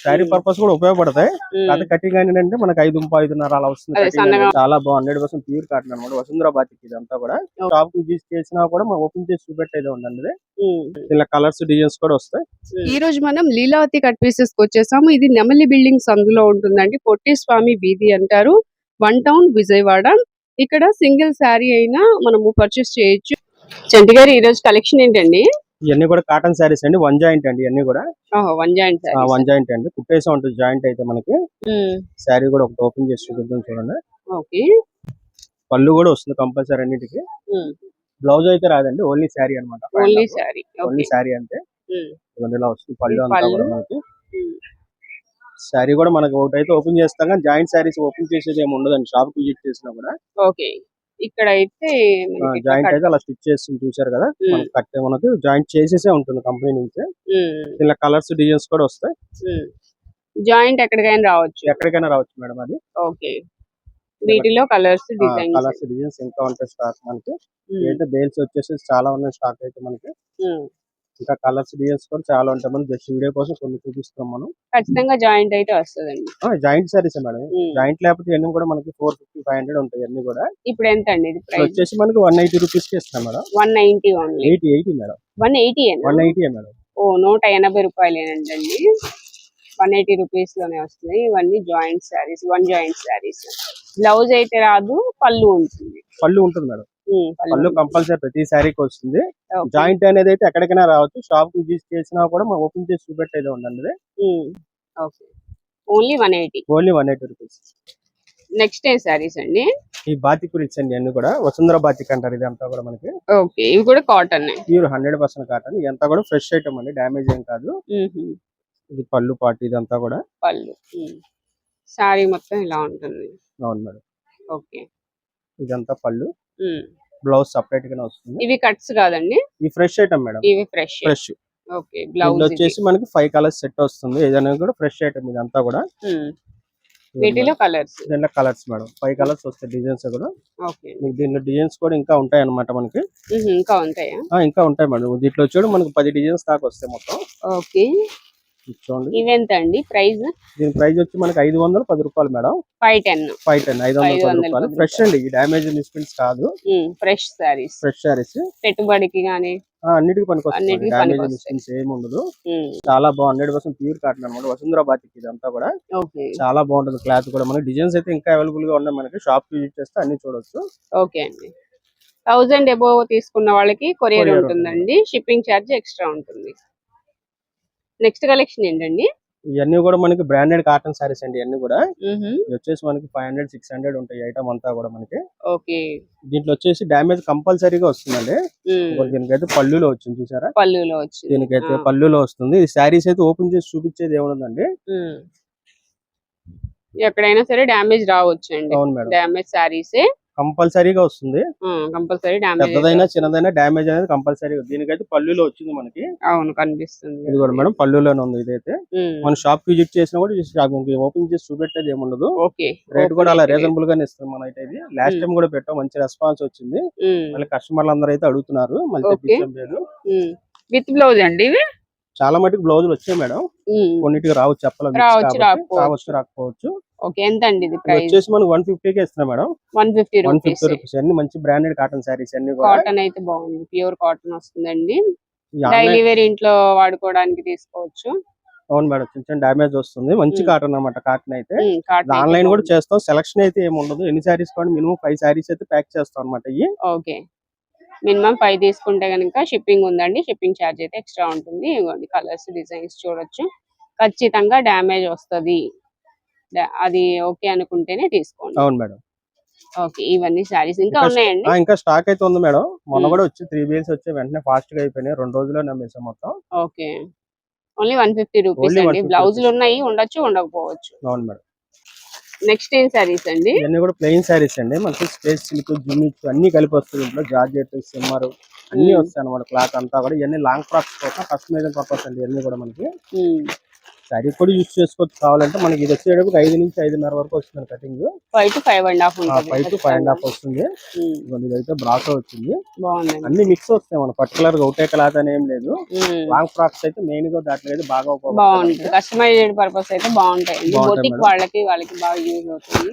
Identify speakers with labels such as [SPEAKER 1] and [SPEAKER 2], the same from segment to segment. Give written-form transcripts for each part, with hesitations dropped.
[SPEAKER 1] Sari purpose కూడా ఉపయోగపడతాయి. అది కటింగ్ ఏంటంటే మనకి 5.5 అలా వస్తుంది. చాలా బాగుంది. 100% ప్యూర్ కాటన్ అనమాట. వసుంధర బాతిక్ ఇదంతా కూడా షాప్ కి విజిట్ చేసినా కూడా మనం ఓపెన్ చేసి చూపెట్టేది ఉండండి. ఇలా కలర్స్ డిజైన్స్ కూడా వస్తాయి.
[SPEAKER 2] ఈ రోజు మనం లీలావతి కట్ పీసెస్ కి వచ్చేసాము. ఇది నెమలి బిల్డింగ్స్ అందులో ఉంటుందండి. పొట్టి స్వామి వీధి అంటారు. 1 టౌన్ విజయవాడ. ఇక్కడ సింగిల్ శారీ అయినా మనము పర్చేస్ చేయొచ్చు. చంటి గారు ఈ రోజు కలెక్షన్ ఏంటండి?
[SPEAKER 1] ఇవన్నీ కూడా కాటన్ శారీస్ అండి. 1 జాయింట్ అండి. ఇవన్నీ కూడా
[SPEAKER 2] 1 జాయింట్ శారీ.
[SPEAKER 1] 1 జాయింట్ అండి. కుట్టేసా ఉంటుంది జాయింట్ అయితే మనకి. శారీ కూడా ఒకటి ఓపెన్ చేసి చూపిద్దాం చూడండి.
[SPEAKER 2] ఓకే.
[SPEAKER 1] పళ్ళు కూడా వస్తుంది కంపల్సరీ అన్నిటికి. బ్లౌజ్ అయితే రాదండి. ఓన్లీ శారీ అన్నమాట.
[SPEAKER 2] ఓన్లీ శారీ.
[SPEAKER 1] ఓన్లీ శారీ అంటే ఇలా వస్తుంది. పళ్ళు అంతా కూడా మనకి. శారీ కూడా మనకి ఒకటి అయితే ఓపెన్ చేస్తాం కానీ జాయింట్ శారీస్ ఓపెన్ చేసేది ఏమి ఉండదండి. షాప్ కి విజిట్ చేసినా కూడా.
[SPEAKER 2] ఓకే. ఇక్కడ అయితే
[SPEAKER 1] జాయింట్ అయితే అలా స్టిచ్ చేసి చూసారు కదా. మనకి కట్టే మనకి జాయింట్ చేసేసే ఉంటుంది కంపెనీ నుంచి. ఇలా కలర్స్ డిజైన్స్ కూడా వస్తాయి.
[SPEAKER 2] జాయింట్ ఎక్కడికైనా రావచ్చు.
[SPEAKER 1] ఎక్కడికైనా రావచ్చు మేడం అది.
[SPEAKER 2] ఓకే. వీటిలో కలర్స్
[SPEAKER 1] డిజైన్స్ ఇంకా ఉంటాయి స్టాక్ మనకి. అయితే బేల్స్ వచ్చేసి చాలా ఉన్నాయి స్టాక్ అయితే మనకి. ఇంకా కలర్స్ డిజైన్స్ కూడా చాలా ఉంటాయి. మనం జస్ట్ వీడియో కోసం కొన్ని చూపిస్తాం మనం.
[SPEAKER 2] ఖచ్చితంగా జాయింట్ అయితే వస్తుందండి.
[SPEAKER 1] Joint saris madam. జాయింట్ లేకపోతే అన్ని కూడా మనకి 450, 500 ఉంటాయి అన్ని కూడా.
[SPEAKER 2] ఇప్పుడు ఎంత అండి ఇది ప్రైస్?
[SPEAKER 1] వచ్చేసి మనకి 180 రూపీస్ కి ఇస్తాం మేడం.
[SPEAKER 2] 190 ఓన్లీ.
[SPEAKER 1] 80 మేడం.
[SPEAKER 2] 180
[SPEAKER 1] మేడం.
[SPEAKER 2] ఓ 180 రూపాయలేనండి. 180 రూపీస్ లోనే వస్తుంది. ఇవన్నీ joint saris. 1 joint saris. Blouse అయితే రాదు. పళ్ళు ఉంటుంది.
[SPEAKER 1] పళ్ళు ఉంటుంది మేడం. పళ్ళు కంపల్సరీ ప్రతి శారీకి వస్తుంది. జాయింట్ అనేది అయితే ఎక్కడికైనా రావచ్చు. షాప్ కి విజిట్ చేసినా కూడా మనం ఓపెన్ చేసి చూపెట్టేది ఉండండి.
[SPEAKER 2] ఓన్లీ 180.
[SPEAKER 1] Only 180 rupees.
[SPEAKER 2] నెక్స్ట్ ఏ శారీస్ అండి?
[SPEAKER 1] ఈ బాతిక్ గురించి అండి. అన్ని కూడా వసుంధర బాతిక్ అంటారు. ఇది అంతా కూడా మనకి.
[SPEAKER 2] ఓకే. ఇవి కూడా కాటన్.
[SPEAKER 1] Pure 100% cotton. ఇదంతా కూడా ఫ్రెష్ ఐటమ్ అండి. డ్యామేజ్ ఏం కాదు. ఇది పళ్ళు పాటు ఇదంతా కూడా
[SPEAKER 2] పళ్ళు. శారీ మొత్తం ఇలా ఉంటుంది.
[SPEAKER 1] అవును మేడం.
[SPEAKER 2] ఓకే.
[SPEAKER 1] ఇదంతా పళ్ళు. బ్లౌజ్ సెపరేట్ గానే వస్తుంది.
[SPEAKER 2] ఇవి కట్స్ కాదండి.
[SPEAKER 1] ఈ ఫ్రెష్ ఐటమ్ మేడం.
[SPEAKER 2] ఇవి ఫ్రెష్. ఓకే.
[SPEAKER 1] బ్లౌజ్ వచ్చేసి మనకి 5 కలర్స్ సెట్ వస్తుంది. ఏదైనా కూడా ఫ్రెష్ ఐటమ్ ఇదంతా కూడా.
[SPEAKER 2] వీటిలో కలర్స్.
[SPEAKER 1] దీంట్లో కలర్స్ మేడం 5 కలర్స్ వస్తాయి. డిజైన్స్ కూడా.
[SPEAKER 2] ఓకే.
[SPEAKER 1] మీకు దీంట్లో డిజైన్స్ కూడా ఇంకా ఉంటాయి అన్నమాట మనకి.
[SPEAKER 2] ఇంకా ఉంటాయా?
[SPEAKER 1] ఇంకా ఉంటాయి మేడం. దీంట్లో చూడు మనకి 10 డిజైన్స్ దాకా వస్తాయి మొత్తం.
[SPEAKER 2] ఓకే. చూడండి. ఇవెంత అండి ప్రైస్?
[SPEAKER 1] దీని ప్రైస్ వచ్చి మనకి 510 రూపాయలు మేడం.
[SPEAKER 2] 510
[SPEAKER 1] 510 రూపాయలు. ఫ్రెష్ అండి. ఈ డ్యామేజ్ మిస్ప్రింట్స్ కాదు.
[SPEAKER 2] ఫ్రెష్ శారీస్. పెట్టుబడికి గానీ
[SPEAKER 1] అన్నిటికీ పనికొస్తుంది. డ్యామేజ్ మిస్ప్రింట్స్ ఏమి ఉండదు. చాలా బాగుంది. 100% ప్యూర్ కాటన్ అన్నమాట. వసుంధర బాతిక్ ఇదంతా కూడా. చాలా బాగుంటుంది. క్లాత్ కూడా మనకి డిజైన్స్ అయితే ఇంకా అవైలబుల్ గా ఉన్నాయి. మనకి షాప్ కి విజిట్ చేస్తే అన్ని చూడొచ్చు.
[SPEAKER 2] ఓకే అండి. 1000 అబోవ్ తీసుకున్న వాళ్ళకి కొరియర్ ఉంటుందండి. షిప్పింగ్ ఛార్జ్ ఎక్స్ట్రా ఉంటుంది. నెక్స్ట్ కలెక్షన్ ఏంటండి?
[SPEAKER 1] ఇవన్నీ కూడా మనకి బ్రాండెడ్ కాటన్ సారీస్ అండి. ఇవన్నీ కూడా వచ్చేసి మనకి 500, 600 ఉంటాయి ఐటమ్ అంతా కూడా మనకి.
[SPEAKER 2] ఓకే.
[SPEAKER 1] దీంట్లో వచ్చేసి డ్యామేజ్ కంపల్సరీగా వస్తుందండి. దీనికైతే పళ్ళులో వచ్చింది చూసారా.
[SPEAKER 2] పళ్ళులో వచ్చింది.
[SPEAKER 1] దీనికైతే పళ్ళులో వస్తుంది. ఈ శారీస్ అయితే ఓపెన్ చేసి చూపించేది ఏముందండి.
[SPEAKER 2] ఎక్కడైనా సరే డ్యామేజ్ రావచ్చు అండి.
[SPEAKER 1] అవును మేడం.
[SPEAKER 2] డ్యామేజ్ శారీస్
[SPEAKER 1] కంపల్సరీగా వస్తుంది.
[SPEAKER 2] Compulsory damage.
[SPEAKER 1] పెద్దదైనా చిన్నదైనా డ్యామేజ్ అనేది కంపల్సరీ. దీనికైతే పళ్ళులో వచ్చింది మనకి.
[SPEAKER 2] అవును కనిపిస్తుంది.
[SPEAKER 1] ఇది కూడా మేడం పళ్ళులోనే ఉంది. ఇదైతే మన షాప్ విజిట్ చేసినా కూడా ఓపెన్ చేసి చూపెట్టేది ఏముండదు. రేట్ కూడా అలా రీజనబుల్ గానే ఇస్తాం మనం అయితే. ఇది లాస్ట్ టైం కూడా పెట్టాం. మంచి రెస్పాన్స్ వచ్చింది. మళ్ళీ కస్టమర్లు అందరూ అయితే అడుగుతున్నారు. మళ్ళీ
[SPEAKER 2] విత్ బ్లౌజ్ అండి ఇవి.
[SPEAKER 1] చాలా మటుకు బ్లౌజులు వచ్చాయి మేడం. కొన్నిటికి రావచ్చు. చెప్పలేదు. రావచ్చు రాకపోవచ్చు.
[SPEAKER 2] ఓకే. ఎంత అండి ఇది ప్రైస్?
[SPEAKER 1] వచ్చేసి మనం 150 కే ఇస్తున్నాం మేడం.
[SPEAKER 2] 150
[SPEAKER 1] రూపీస్. అన్ని మంచి బ్రాండెడ్ కాటన్ సారీస్ అన్ని కూడా.
[SPEAKER 2] కాటన్ అయితే బాగుంది. ప్యూర్ కాటన్ వస్తుందండి. డైలీ వేర్ ఇంట్లో వాడుకోవడానికి తీసుకోవచ్చు.
[SPEAKER 1] అవును మేడం. చిన్న డ్యామేజ్ వస్తుంది. మంచి కాటన్ అన్నమాట. కాటన్ అయితే ఆన్లైన్ కూడా చేస్తాం. సెలక్షన్ అయితే ఏమి ఉండదు. ఎన్ని సారీస్ కూడా మినిమం 5 సారీస్ అయితే ప్యాక్ చేస్తాం అన్నమాట.
[SPEAKER 2] ఓకే. మినిమం 5 తీసుకుంటే కనుక షిప్పింగ్ ఉందండి. షిప్పింగ్ ఛార్జ్ అయితే ఎక్స్ట్రా ఉంటుంది. ఇవ్వండి కలర్స్ డిజైన్స్ చూడొచ్చు. ఖచ్చితంగా డ్యామేజ్ వస్తుంది. అది ఓకే అనుకుంటేనే తీసుకోండి.
[SPEAKER 1] అవును మేడం.
[SPEAKER 2] ఓకే. ఇవన్నీ సారీస్ ఇంకా ఉన్నాయండి.
[SPEAKER 1] ఇంకా స్టాక్ అయితే ఉంది మేడం. మొన్న కూడా వచ్చి 3 బేల్స్ వచ్చి వెంటనే ఫాస్ట్ గా అయిపోయినాయి. 2 రోజుల్లో నమ్మేసాం మొత్తం.
[SPEAKER 2] ఓకే. ఓన్లీ 150 రూపీస్ అండి. బ్లౌజులు ఉన్నాయి. ఉండొచ్చు ఉండకపోవచ్చు.
[SPEAKER 1] అవును మేడం.
[SPEAKER 2] నెక్స్ట్ ఏం సారీస్ అండి?
[SPEAKER 1] ఇవన్నీ కూడా ప్లెయిన్ సారీస్ అండి. మనకి స్పేస్ సిల్క్, జుమిచ్ అన్ని కలిపి వస్తుంది. ఇంట్లో జార్జెట్, సిమ్మర్ అన్ని వస్తాయి అన్నమాట. క్లాత్ అంతా కూడా ఇవన్నీ లాంగ్ ఫ్రాక్స్ కోసం కస్టమైజేషన్ పర్పస్ అండి. ఇవన్నీ కూడా మనకి శారీ కూడా యూస్ చేసుకోవచ్చు కావాలంటే. మనకి ఇది వచ్చేటప్పుడు 5 నుంచి 5.5 వరకు వస్తుంది కటింగ్.
[SPEAKER 2] 5 to 5.5 ఉంటుంది.
[SPEAKER 1] 5 to 5.5 వస్తుంది. ఇదైతే బ్రాసో వచ్చింది.
[SPEAKER 2] బాగుంది.
[SPEAKER 1] అన్ని మిక్స్ వస్తాయి. మన పర్టికులర్ గా ఒకటే క్లాత్ అని ఏం లేదు. లాంగ్ ఫ్రాక్స్ అయితే మెయిన్ గా దాంట్లో అయితే బాగా
[SPEAKER 2] బాగుంటుంది. కస్టమైజ్డ్ పర్పస్ అయితే బాగుంటాయి. బొటిక్ వాళ్ళకి బాగా యూజ్ అవుతుంది.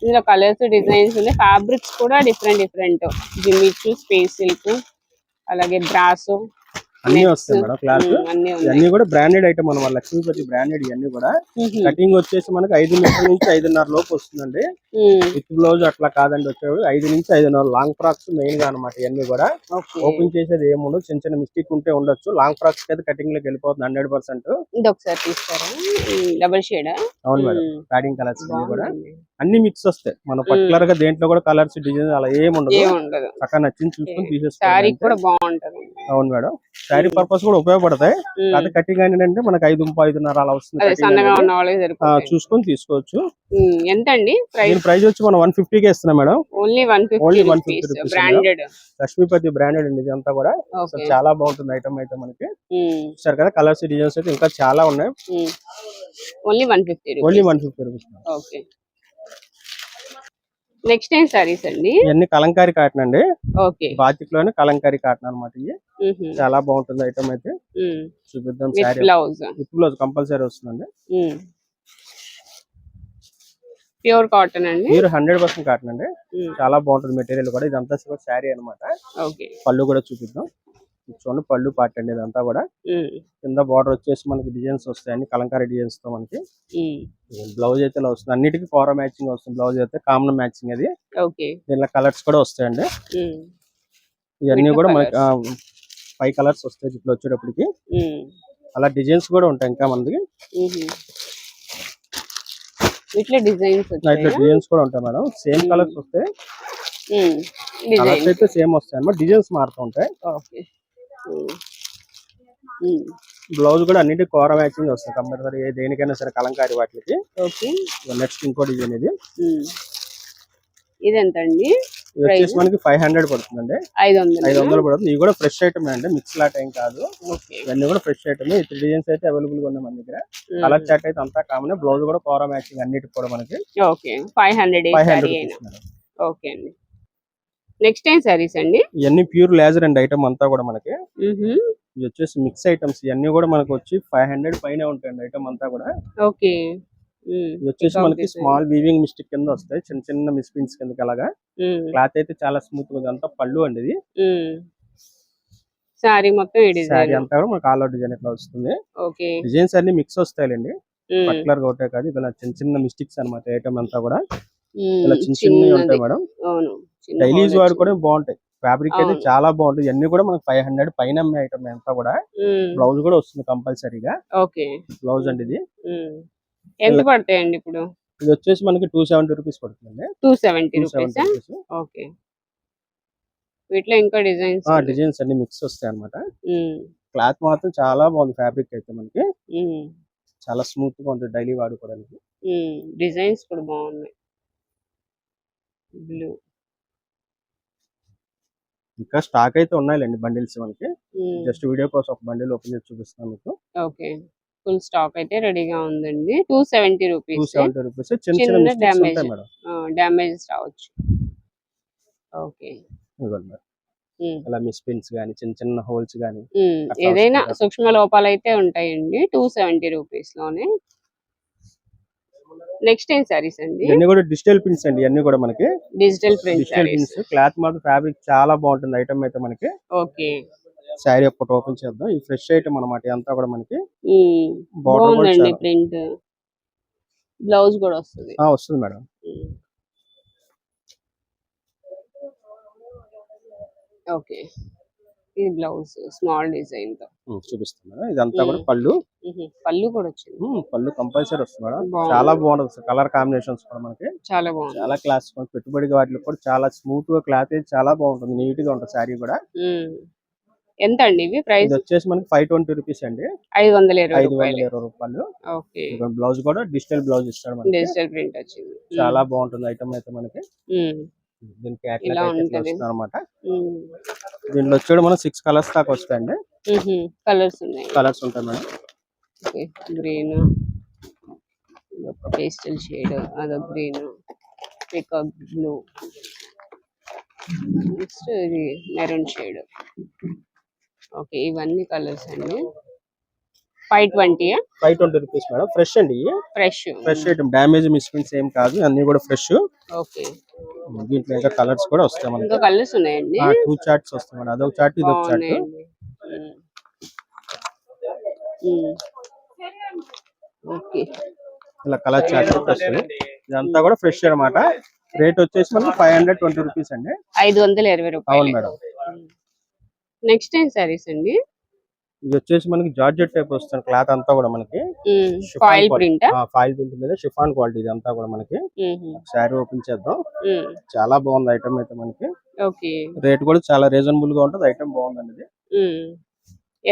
[SPEAKER 2] ఇందులో కలర్స్, డిజైన్స్ ఉన్నాయి. ఫ్యాబ్రిక్స్ కూడా డిఫరెంట్ జిమ్మిచు, స్పేస్ సిల్క్, అలాగే బ్రాసో
[SPEAKER 1] అన్ని వస్తాయి మేడం. క్లాత్ ఇవన్నీ కూడా బ్రాండెడ్ ఐటమ్ మన లక్ష్మీపతి బ్రాండెడ్. ఇవన్నీ కూడా కటింగ్ వచ్చేసి మనకి 5 మీటర్ నుంచి 5.5 లోపు వస్తుందండి. విత్ బ్లౌజ్ అట్లా కాదండి, వచ్చేవి 5 నుంచి 5.5 లాంగ్ ఫ్రాక్స్ మెయిన్ గా అనమాట. ఇవన్నీ కూడా ఓపెన్ చేసేది ఏముండదు. చిన్న మిస్టేక్ ఉంటే ఉండొచ్చు. లాంగ్ ఫ్రాక్స్ అయితే కటింగ్ లోకి వెళ్ళిపోతుంది 100%.
[SPEAKER 2] ఇది ఒకసారి తీస్తారా? Double shade.
[SPEAKER 1] అవును మేడం. ప్యాడింగ్ కలర్స్ కూడా అన్ని మిక్స్ వస్తాయి. మన పర్టికులర్ గా దేంట్లో కూడా కలర్స్, డిజైన్ అలా ఏముండదు. చక్కగా నచ్చింది చూసుకొని తీసేసుకోవాలి. అవును మేడం. శారీ పర్పస్ కూడా ఉపయోగపడతాయి. అది కటింగ్ ఏంటంటే మనకి 5.5 అలా వస్తుంది. చూసుకొని తీసుకోవచ్చు.
[SPEAKER 2] ఎంత అండి
[SPEAKER 1] ప్రైస్ వచ్చి మనం 150 కే ఇస్తున్నాం madam.
[SPEAKER 2] Only 150 branded
[SPEAKER 1] Lakshmipathi branded అండి. ఇది అంతా కూడా చాలా బాగుంటుంది ఐటమ్ అయితే మనకి. చూసారు కదా కలర్స్, డిజైన్స్ అయితే ఇంకా చాలా ఉన్నాయి.
[SPEAKER 2] Only 150
[SPEAKER 1] rupees.
[SPEAKER 2] ఓకే. నెక్స్ట్ ఏం సారీస్ అండి?
[SPEAKER 1] ఇవన్నీ కలంకారీ కాటన్ అండి.
[SPEAKER 2] ఓకే.
[SPEAKER 1] బాతిక్ లోనే కలంకారీ కాటన్ అన్నమాట. ఇది చాలా బాగుంటుంది ఐటమ్ అయితే. చూపిద్దాం. సారీ విత్ బ్లౌజ్ కంపల్సరీ వస్తుందండి.
[SPEAKER 2] ప్యూర్ కాటన్ అండి.
[SPEAKER 1] ప్యూర్ 100% కాటన్ అండి. చాలా బాగుంటుంది మెటీరియల్ కూడా. ఇదంతా శారీ అనమాట. పళ్ళు కూడా చూపిద్దాం. చూడండి పళ్ళు పార్ట్ అండి. ఇదంతా కూడా కింద బార్డర్ వచ్చేసి మనకి డిజైన్స్ వస్తాయి. అన్ని కలంకారీ డిజైన్స్ తో మనకి. బ్లౌజ్ అయితే ఇలా వస్తుంది. అన్నిటికీ ఫారో మ్యాచింగ్ వస్తుంది. బ్లౌజ్ అయితే కామన్ మ్యాచింగ్ అది. దీనిలో కలర్స్ కూడా వస్తాయండి. ఇవన్నీ కూడా మనకి 5 కలర్స్ వస్తాయి ఇప్పుడు వచ్చేటప్పటికి. అలా డిజైన్స్ కూడా ఉంటాయి ఇంకా మనకి.
[SPEAKER 2] ఇట్లా
[SPEAKER 1] డిజైన్స్ కూడా ఉంటాయి మేడం. సేమ్ కలర్స్ వస్తాయి. కలర్స్ అయితే సేమ్ వస్తాయి అన్నమాట. డిజైన్స్ మారుతూ ఉంటాయి. బ్లౌజ్ కూడా అన్నిటి కోర మ్యాచింగ్ వస్తాయి కంపల్సరీ. దేనికైనా సరే కలంకారీ వాటికి. నెక్స్ట్ ఇంకో డిజైన్ ఇది.
[SPEAKER 2] ఇది ఎంత అండి?
[SPEAKER 1] ఇది వచ్చేసి మనకి 500 పడుతుందండి. 500 పడుతుంది. ఇవి కూడా ఫ్రెష్ ఐటమ్ అండి. మిక్స్ లాట్ ఏం కాదు. ఇవన్నీ కూడా ఫ్రెష్ ఐటమ్. 3 డిజైన్స్ అయితే అవైలబుల్ గా ఉన్నాయి మన దగ్గర. కలర్ చార్ట్ అయితే అంతా కామన్. బ్లౌజ్ కూడా కోర మ్యాచింగ్ అన్నిటికి కూడా మనకి
[SPEAKER 2] 500. ఓకే అండి. నెక్స్ట్ ఏం సారీస్ అండి?
[SPEAKER 1] ఇవన్నీ ప్యూర్ లేజర్ అండి ఐటమ్ అంతా కూడా మనకి. ఇది వచ్చేసి మిక్స్ ఐటమ్స్. ఇవన్నీ కూడా మనకు వచ్చి 500 పైన ఉంటాయండి ఐటమ్ అంతా కూడా.
[SPEAKER 2] ఓకే.
[SPEAKER 1] ఇది వచ్చేసి మనకి స్మాల్ వీవింగ్ మిస్టేక్ కింద వస్తాయి. చిన్న మిస్ ప్రింట్స్ కిందకి అలాగా. క్లాత్ అయితే చాలా స్మూత్ గా అంతా పళ్ళు అండి. ఇది
[SPEAKER 2] సారీ మొత్తం
[SPEAKER 1] సారీ అంతా కూడా మనకి ఆల్ అవుట్ డిజైన్ ఇట్లా వస్తుంది. డిజైన్స్ అన్ని మిక్స్ వస్తాయండి. పర్టికులర్ గా ఒకటే కాదు. ఇలా చిన్న మిస్టేక్స్ అన్నమాట ఐటమ్ అంతా కూడా. ఇలా చిన్నవి ఉంటాయి మేడం. డైలీ యూజ్ వాడు కూడా బాగుంటాయి. ఫ్యాబ్రిక్ అయితే చాలా బాగుంటుంది. ఇవన్నీ కూడా మనకి 500 పైన ఐటమ్ అంతా కూడా. బ్లౌజ్ కూడా వస్తుంది కంపల్సరీగా. బ్లౌజ్ అండి ఇది.
[SPEAKER 2] ఎంత పడతాయండి ఇప్పుడు?
[SPEAKER 1] ఇది వచ్చేసి మనకి 270 రూపీస్ పడుతుందండి.
[SPEAKER 2] 270 రూపీస్. ఓకే. వీటిలో ఇంకా
[SPEAKER 1] డిజైన్స్ అన్ని మిక్స్ వస్తాయి అన్నమాట. క్లాత్ మాత్రం చాలా బాగుంది. ఫ్యాబ్రిక్ అయితే మనకి చాలా స్మూత్ గా ఉంటుంది డైలీ వాడుకోవడానికి.
[SPEAKER 2] డిజైన్స్ కూడా బాగున్నాయి. బ్లూ
[SPEAKER 1] ఇంకా స్టాక్ అయితే ఉన్నాయిలేండి బండిల్స్ మనకి. జస్ట్ వీడియో కోసం ఒక బండిల్ ఓపెన్ చేసి చూపిస్తాను మీకు.
[SPEAKER 2] ఓకే. ఫుల్ స్టాక్ అయితే రెడీగా ఉందండి. 270 రూపీస్.
[SPEAKER 1] 270 రూపీస్. చిన్న మిస్టేక్స్ ఉంటాయి మేడం.
[SPEAKER 2] డ్యామేజెస్ రావచ్చు. ఓకే.
[SPEAKER 1] ఇవ్వండి. అలా మిస్ పిన్స్ గానీ చిన్న హోల్స్ గానీ
[SPEAKER 2] ఏదైనా సూక్ష్మ లోపాలు అయితే ఉంటాయండి. 270 రూపీస్ లోనే. నెక్స్ట్ ఏం సారీస్ అండి?
[SPEAKER 1] ఇవన్నీ కూడా డిజిటల్ పిన్స్ అండి. ఇవన్నీ కూడా మనకి
[SPEAKER 2] డిజిటల్ పిన్స్.
[SPEAKER 1] క్లాత్ మాత్రం ఫ్యాబ్రిక్ చాలా బాగుంటుంది ఐటమ్ అయితే మనకి.
[SPEAKER 2] ఓకే.
[SPEAKER 1] శారీ ఒకటి ఓపెన్ చేద్దాం. ఈ ఫ్రెష్ ఐటమ్ అన్నమాట. అంతా కూడా మనకి
[SPEAKER 2] బాగుందండి ప్రింట్. బ్లౌజ్ కూడా వస్తుంది
[SPEAKER 1] మేడం.
[SPEAKER 2] ఓకే. ఇది బ్లౌజ్ స్మాల్ డిజైన్ తో
[SPEAKER 1] చూపిస్తాను. ఇదంతా కూడా పళ్ళు
[SPEAKER 2] కూడా వచ్చింది.
[SPEAKER 1] పళ్ళు కంపల్సరీ వస్తుంది మేడం. చాలా బాగుంటుంది. కలర్ కాంబినేషన్స్ కూడా మనకి
[SPEAKER 2] చాలా బాగుంది.
[SPEAKER 1] చాలా క్లాస్. పెట్టుబడి వాటిలో కూడా చాలా స్మూత్ గా క్లాత్ చాలా బాగుంటుంది. నీట్ గా ఉంటుంది శారీ కూడా.
[SPEAKER 2] ఎంత అండి ఇవి ప్రైస్?
[SPEAKER 1] వచ్చేసి మనకి 520 రూపీస్ అండి.
[SPEAKER 2] 520
[SPEAKER 1] రూపాయలు.
[SPEAKER 2] ఓకే.
[SPEAKER 1] బ్లౌజ్ కూడా డిజిటల్ బ్లౌజ్ ఇస్తాడు మనకి.
[SPEAKER 2] డిజిటల్ ప్రింట్ వచ్చింది.
[SPEAKER 1] చాలా బాగుంటుంది ఐటమ్ అయితే మనకి. దీనికి అన్నమాట. దీంట్లో వచ్చాడు మనం 6 కలర్స్ దాకా వస్తాయండి.
[SPEAKER 2] కలర్స్ ఉంటాయి
[SPEAKER 1] మేడం.
[SPEAKER 2] గ్రీన్, పేస్టల్ షేడ్, అదొక గ్రీన్, పికాక్ బ్లూ, నెక్స్ట్ ఇది మెరూన్ షేడ్. ఓకే, ఇవన్నీ కలర్స్ అండి. 520
[SPEAKER 1] 520 రూపీస్ మేడం. ఫ్రెష్ అండి, ఫ్రెష్ ఐటమ్, డ్యామేజ్ మిస్ప్రింట్స్ ఏం కాదు, అన్ని కూడా ఫ్రెష్.
[SPEAKER 2] ఓకే,
[SPEAKER 1] దీంట్లో ఇంకా కలర్స్ కూడా వస్తాయి మనకి.
[SPEAKER 2] ఇంకా కలర్స్ ఉన్నాయండి.
[SPEAKER 1] 2 చార్ట్స్ వస్తాయి మేడం, అదొక చార్ట్ ఇదొక చార్ట్.
[SPEAKER 2] ఓకే,
[SPEAKER 1] ఇలా కలర్ చార్ట్ వస్తుంది. ఇదంతా కూడా ఫ్రెష్ అన్నమాట. రేట్ వచ్చేసి మనకి 520 రూపీస్ అండి.
[SPEAKER 2] 520 రూపాయలు.
[SPEAKER 1] అవును మేడం.
[SPEAKER 2] నెక్స్ట్ ఏం సారీస్ అండి?
[SPEAKER 1] ఇది వచ్చేసి మనకి జార్జెట్ టైప్ వస్తుంది క్లాత్ అంతా కూడా మనకి.
[SPEAKER 2] Foil print.
[SPEAKER 1] ఫాయిల్ ప్రింట్ మీద షిఫాన్ క్వాలిటీ ఇదంతా కూడా మనకి. శారీ ఓపెన్ చేద్దాం. చాలా బాగుంది ఐటమ్ అయితే మనకి.
[SPEAKER 2] ఓకే,
[SPEAKER 1] రేట్ కూడా చాలా రీజనబుల్ గా ఉంటుంది. ఐటమ్ బాగుందండి ఇది.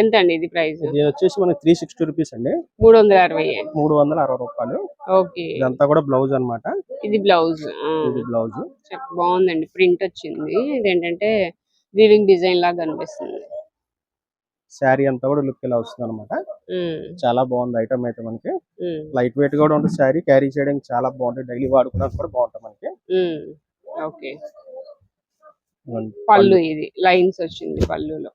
[SPEAKER 2] ఎంత అండి ఇది ప్రైస్?
[SPEAKER 1] ఇది వచ్చేసి మనకి 360 రూపీస్ అండి.
[SPEAKER 2] 360
[SPEAKER 1] రూపాయలు.
[SPEAKER 2] ఓకే,
[SPEAKER 1] ఇదంతా కూడా బ్లౌజ్ అన్నమాట.
[SPEAKER 2] ఇది బ్లౌజ్.
[SPEAKER 1] ఇది బ్లౌజ్
[SPEAKER 2] బాగుందండి, ప్రింట్ వచ్చింది. ఇదేంటంటే వీవింగ్ డిజైన్ లాగా కనిపిస్తుంది.
[SPEAKER 1] శారీ అంతా కూడా లుక్ ఇలా వస్తుంది అనమాట. చాలా బాగుంది ఐటమ్ అయితే మనకి. లైట్ వెయిట్ కూడా ఉంటుంది శారీ, క్యారీ చేయడానికి చాలా బాగుంటుంది, డైలీ వాడుకోవడానికి కూడా బాగుంటుంది మనకి.
[SPEAKER 2] ఓకే, పళ్ళు ఇది లైన్స్ వచ్చింది పళ్ళులో.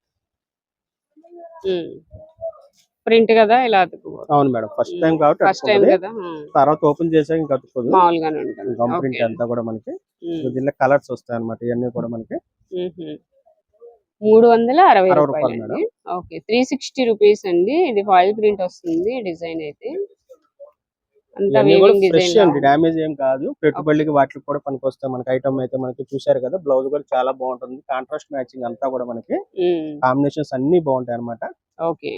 [SPEAKER 2] ప్రింట్ కదా ఇలా అతుక్కుపోతుంది.
[SPEAKER 1] అవును మేడం, ఫస్ట్ టైం కాబట్టి
[SPEAKER 2] ఫస్ట్ టైం కదా,
[SPEAKER 1] తర్వాత ఓపెన్ చేసాక ఇంకా అతుక్కోదు,
[SPEAKER 2] మామూలుగానే ఉంటుంది.
[SPEAKER 1] గమ్ ప్రింట్ అంతా కూడా మనకి. దీనిలో కలర్స్ వస్తాయి అన్నమాట, ఇవన్నీ కూడా మనకి.
[SPEAKER 2] 360
[SPEAKER 1] రూపాయలు మేడం.
[SPEAKER 2] ఓకే, 360 రూపీస్ అండి. ఇది ఫాయిల్ ప్రింట్ వస్తుంది డిజైన్ అయితే. అంతా వీవింగ్
[SPEAKER 1] ఫ్రెష్
[SPEAKER 2] డిజైన్
[SPEAKER 1] అండి, డ్యామేజ్ ఏం కాదు. పెట్టుబడికి వాటికి కూడా పనికి వస్తాయి మనకి. ఐటమ్ అయితే మనకి చూసారు కదా, బ్లౌజ్ కూడా చాలా బాగుంటుంది. కాంట్రాస్ట్ మ్యాచింగ్ అంతా కూడా మనకి. కాంబినేషన్స్ అన్ని బాగుంటాయి అన్నమాట.
[SPEAKER 2] ఓకే,